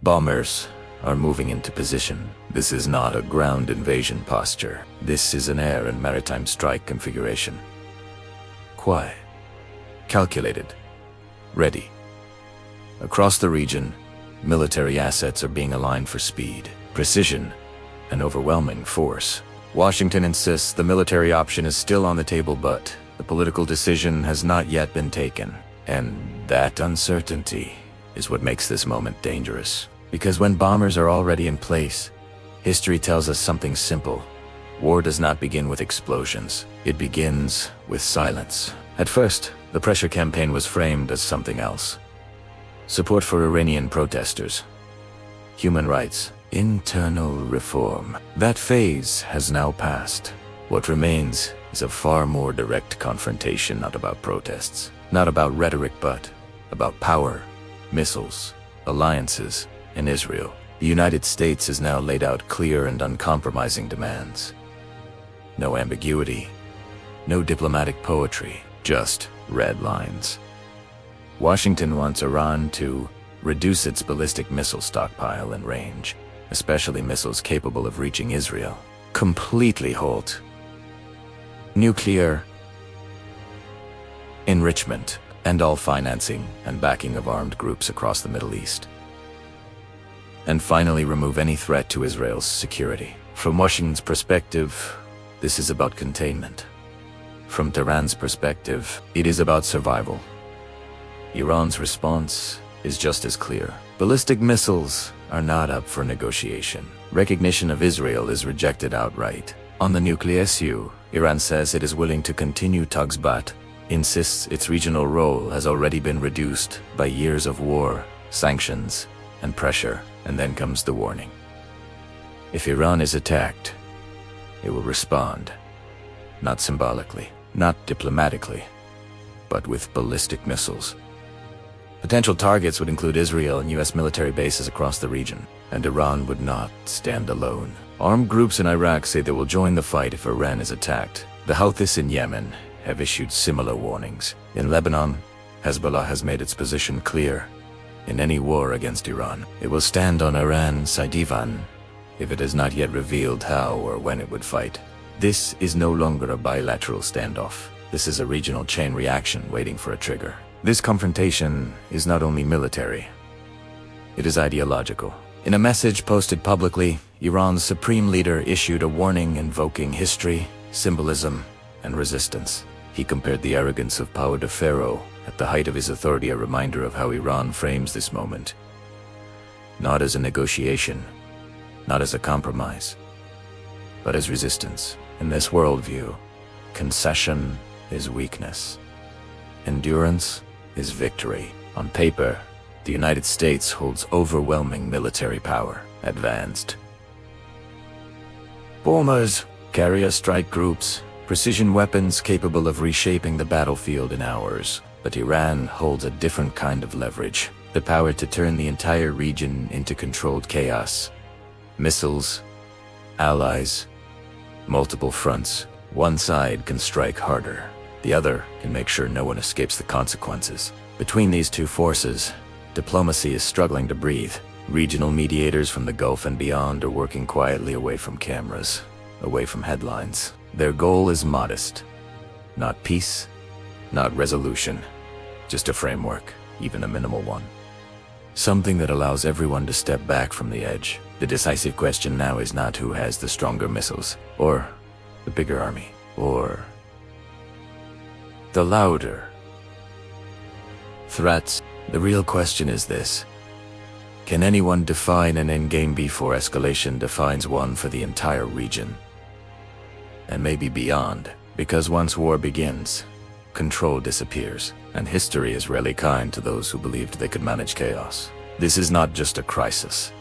Bombers are moving into position. This is not a ground invasion posture. This is an air and maritime strike configuration. Quiet, calculated, ready. Across the region, military assets are being aligned for speed, precision, and overwhelming force. Washington insists the military option is still on the table, but the political decision has not yet been taken. And that uncertainty is what makes this moment dangerous. Because when bombers are already in place, history tells us something simple. War does not begin with explosions. It begins with silence. At first, the pressure campaign was framed as something else. Support for Iranian protesters, human rights, internal reform. That phase has now passed. What remains is a far more direct confrontation, not about protests, not about rhetoric, but about power, missiles, alliances, and Israel. The United States has now laid out clear and uncompromising demands. No ambiguity, no diplomatic poetry, just red lines. Washington wants Iran to reduce its ballistic missile stockpile and range, especially missiles capable of reaching Israel. Completely halt nuclear enrichment and all financing and backing of armed groups across the Middle East. And finally, remove any threat to Israel's security. From Washington's perspective, this is about containment. From Tehran's perspective, it is about survival. Iran's response is just as clear. Ballistic missiles are not up for negotiation. Recognition of Israel is rejected outright. On the nuclear issue, Iran says it is willing to continue talks but insists its regional role has already been reduced by years of war, sanctions, and pressure. And then comes the warning. If Iran is attacked, it will respond. Not symbolically, not diplomatically, but with ballistic missiles. Potential targets would include Israel and US military bases across the region, and Iran would not stand alone. Armed groups in Iraq say they will join the fight if Iran is attacked. The Houthis in Yemen have issued similar warnings. In Lebanon, Hezbollah has made its position clear. In any war against Iran, it will stand on Iran's side even if it has not yet revealed how or when it would fight. This is no longer a bilateral standoff. This is a regional chain reaction waiting for a trigger. This confrontation is not only military, it is ideological. In a message posted publicly, Iran's supreme leader issued a warning invoking history, symbolism, and resistance. He compared the arrogance of power to Pharaoh at the height of his authority, a reminder of how Iran frames this moment. Not as a negotiation, not as a compromise, but as resistance. In this worldview, concession is weakness. Endurance is victory. On paper, the United States holds overwhelming military power, advanced bombers, carrier strike groups, precision weapons capable of reshaping the battlefield in hours. But Iran holds a different kind of leverage, the power to turn the entire region into controlled chaos. Missiles, allies, multiple fronts. One side can strike harder. The other can make sure no one escapes the consequences. Between these two forces, diplomacy is struggling to breathe. Regional mediators from the Gulf and beyond are working quietly away from cameras, away from headlines. Their goal is modest. Not peace, not resolution, just a framework, even a minimal one. Something that allows everyone to step back from the edge. The decisive question now is not who has the stronger missiles, or the bigger army, or the louder threats. The real question is this: can anyone define an endgame before escalation defines one for the entire region? And maybe beyond, because once war begins, control disappears, and history is rarely kind to those who believed they could manage chaos. This is not just a crisis.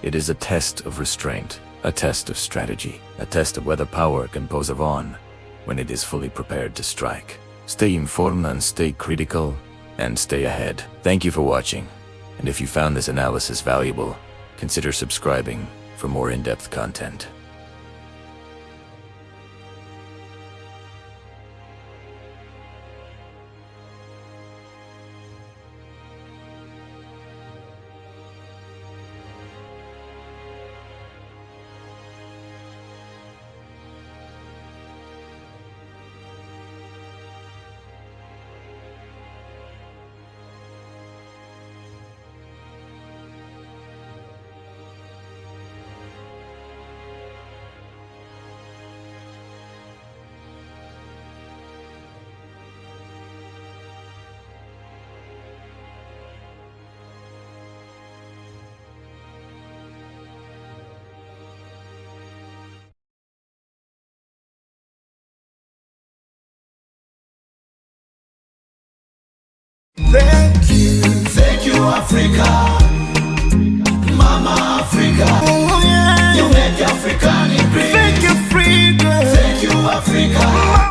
It is a test of restraint, a test of strategy, a test of whether power can pose on when it is fully prepared to strike. Stay informed and stay critical, and stay ahead. Thank you for watching, and if you found this analysis valuable, consider subscribing for more in-depth content. Thank you, Africa. Mama Africa. Oh, yeah. You make African great. Thank you, freedom. Thank you, Africa.